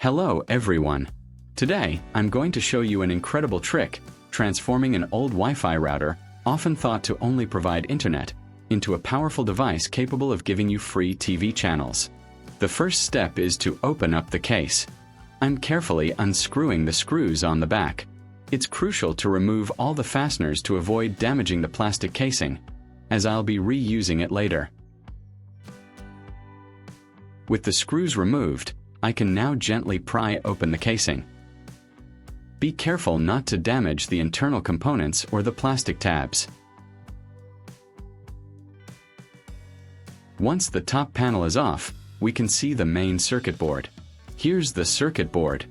Hello everyone. Today, I'm going to show you an incredible trick, transforming an old Wi-Fi router, often thought to only provide internet, into a powerful device capable of giving you free TV channels. The first step is to open up the case. I'm carefully unscrewing the screws on the back. It's crucial to remove all the fasteners to avoid damaging the plastic casing, as I'll be reusing it later. With the screws removed, I can now gently pry open the casing. Be careful not to damage the internal components or the plastic tabs. Once the top panel is off, we can see the main circuit board. Here's the circuit board.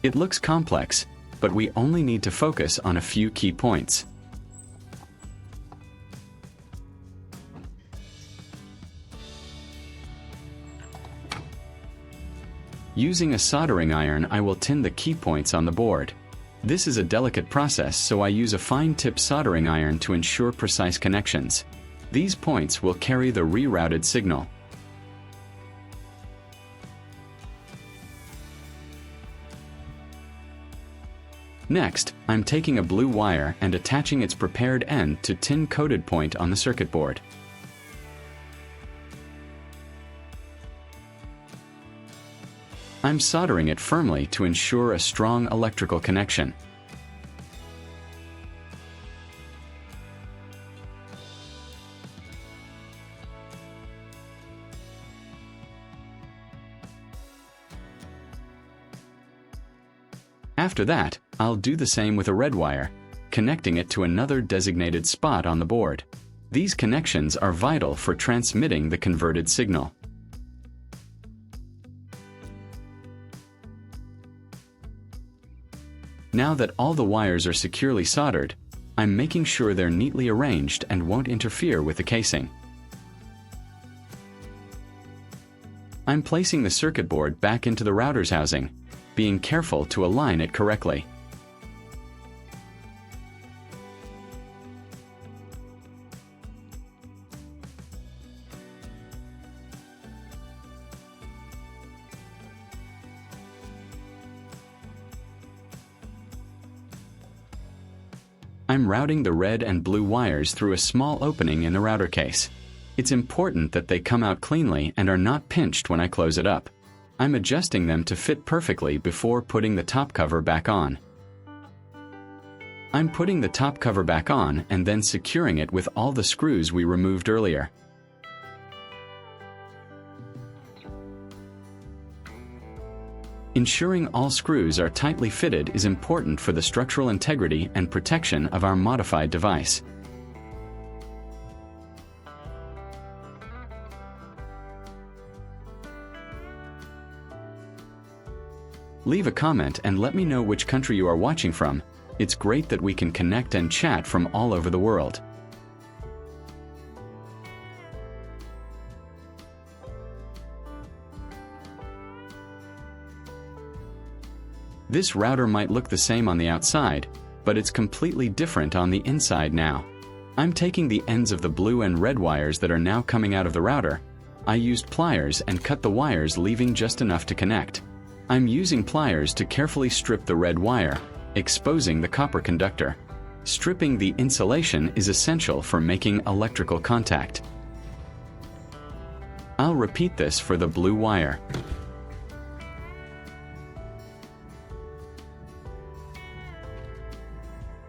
It looks complex, but we only need to focus on a few key points. Using a soldering iron, I will tin the key points on the board. This is a delicate process, so I use a fine-tip soldering iron to ensure precise connections. These points will carry the rerouted signal. Next, I'm taking a blue wire and attaching its prepared end to tin-coated point on the circuit board. I'm soldering it firmly to ensure a strong electrical connection. After that, I'll do the same with a red wire, connecting it to another designated spot on the board. These connections are vital for transmitting the converted signal. Now that all the wires are securely soldered, I'm making sure they're neatly arranged and won't interfere with the casing. I'm placing the circuit board back into the router's housing, being careful to align it correctly. I'm routing the red and blue wires through a small opening in the router case. It's important that they come out cleanly and are not pinched when I close it up. I'm adjusting them to fit perfectly before putting the top cover back on. I'm putting the top cover back on and then securing it with all the screws we removed earlier. Ensuring all screws are tightly fitted is important for the structural integrity and protection of our modified device. Leave a comment and let me know which country you are watching from. It's great that we can connect and chat from all over the world. This router might look the same on the outside, but it's completely different on the inside now. I'm taking the ends of the blue and red wires that are now coming out of the router. I used pliers and cut the wires, leaving just enough to connect. I'm using pliers to carefully strip the red wire, exposing the copper conductor. Stripping the insulation is essential for making electrical contact. I'll repeat this for the blue wire.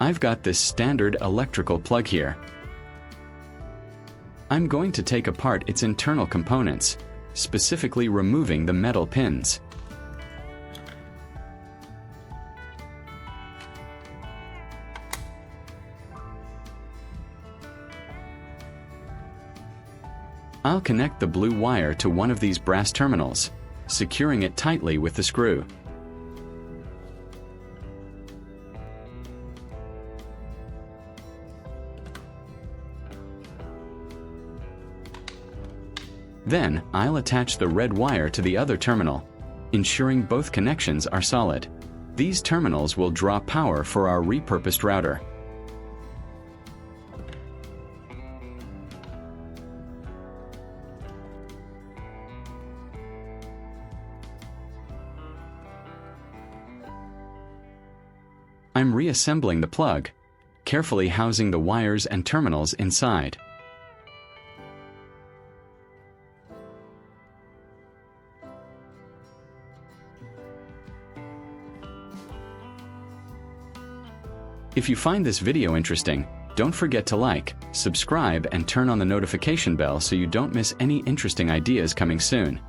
I've got this standard electrical plug here. I'm going to take apart its internal components, specifically removing the metal pins. I'll connect the blue wire to one of these brass terminals, securing it tightly with the screw. Then, I'll attach the red wire to the other terminal, ensuring both connections are solid. These terminals will draw power for our repurposed router. I'm reassembling the plug, carefully housing the wires and terminals inside. If you find this video interesting, don't forget to like, subscribe, and turn on the notification bell so you don't miss any interesting ideas coming soon.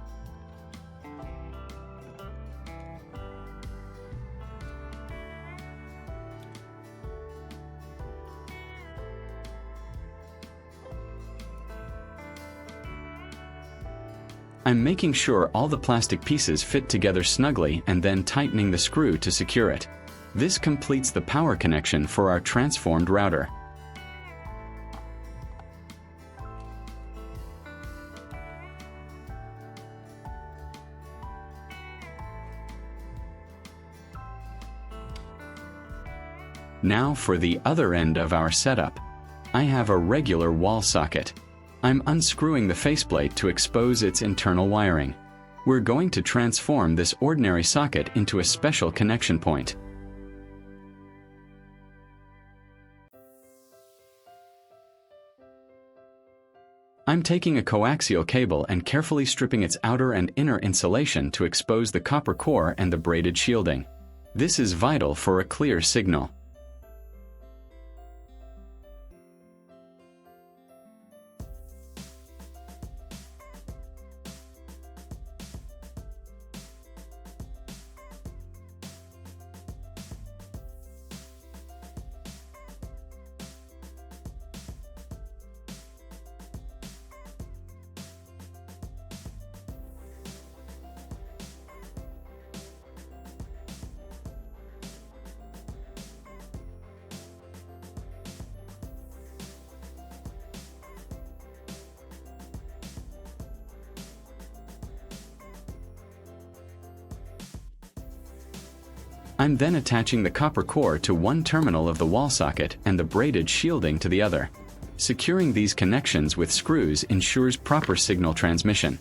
I'm making sure all the plastic pieces fit together snugly and then tightening the screw to secure it. This completes the power connection for our transformed router. Now for the other end of our setup. I have a regular wall socket. I'm unscrewing the faceplate to expose its internal wiring. We're going to transform this ordinary socket into a special connection point. I'm taking a coaxial cable and carefully stripping its outer and inner insulation to expose the copper core and the braided shielding. This is vital for a clear signal. I'm then attaching the copper core to one terminal of the wall socket and the braided shielding to the other. Securing these connections with screws ensures proper signal transmission.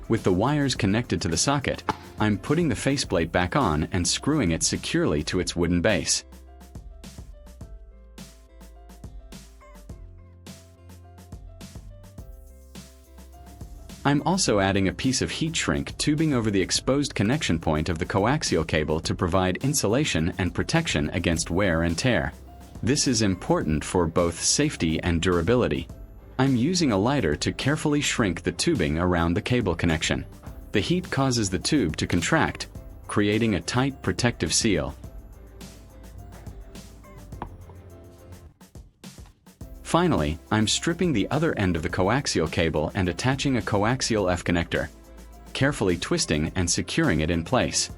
With the wires connected to the socket, I'm putting the faceplate back on and screwing it securely to its wooden base. I'm also adding a piece of heat shrink tubing over the exposed connection point of the coaxial cable to provide insulation and protection against wear and tear. This is important for both safety and durability. I'm using a lighter to carefully shrink the tubing around the cable connection. The heat causes the tube to contract, creating a tight protective seal. Finally, I'm stripping the other end of the coaxial cable and attaching a coaxial F connector, carefully twisting and securing it in place.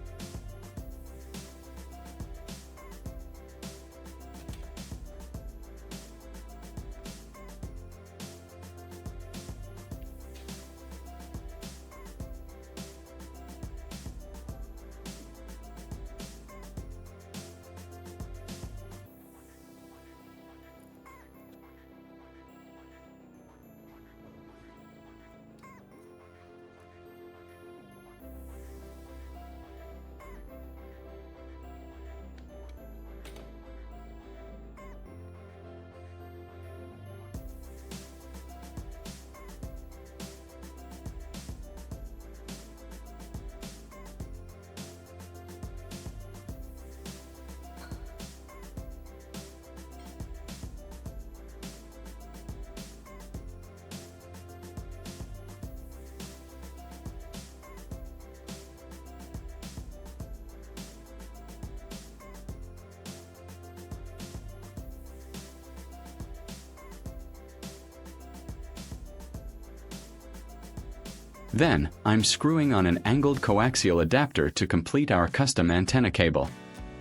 Then, I'm screwing on an angled coaxial adapter to complete our custom antenna cable.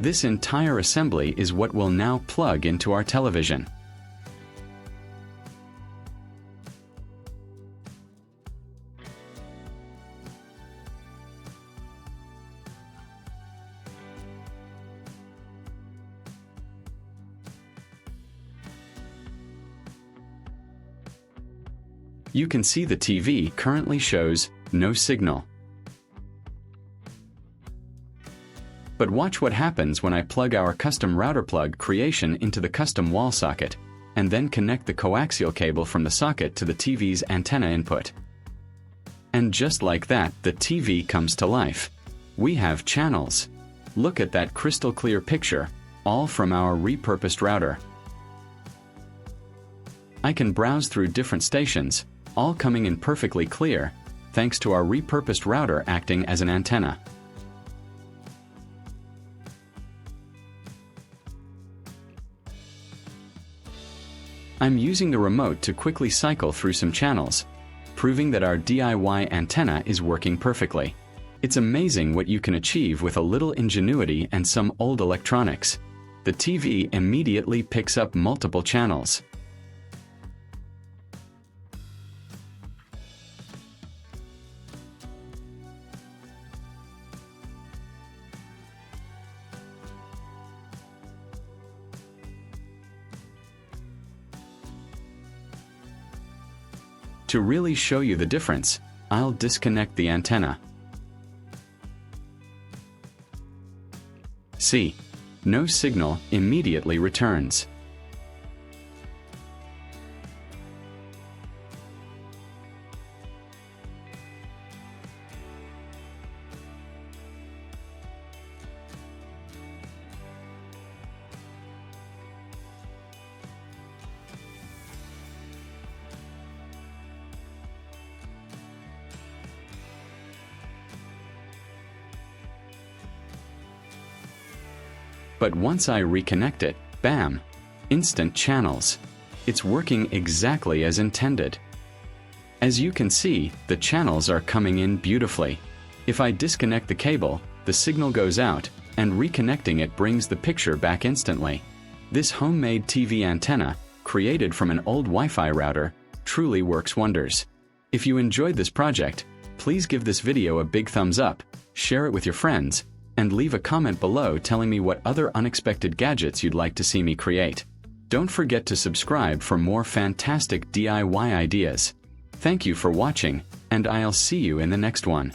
This entire assembly is what will now plug into our television. You can see the TV currently shows no signal. But watch what happens when I plug our custom router plug creation into the custom wall socket, and then connect the coaxial cable from the socket to the TV's antenna input. And just like that, the TV comes to life. We have channels. Look at that crystal clear picture, all from our repurposed router. I can browse through different stations, all coming in perfectly clear, thanks to our repurposed router acting as an antenna. I'm using the remote to quickly cycle through some channels, proving that our DIY antenna is working perfectly. It's amazing what you can achieve with a little ingenuity and some old electronics. The TV immediately picks up multiple channels. To really show you the difference, I'll disconnect the antenna. See, no signal immediately returns. But once I reconnect it, bam! Instant channels. It's working exactly as intended. As you can see, the channels are coming in beautifully. If I disconnect the cable, the signal goes out, and reconnecting it brings the picture back instantly. This homemade TV antenna, created from an old Wi-Fi router, truly works wonders. If you enjoyed this project, please give this video a big thumbs up, share it with your friends, and leave a comment below telling me what other unexpected gadgets you'd like to see me create. Don't forget to subscribe for more fantastic DIY ideas. Thank you for watching, and I'll see you in the next one.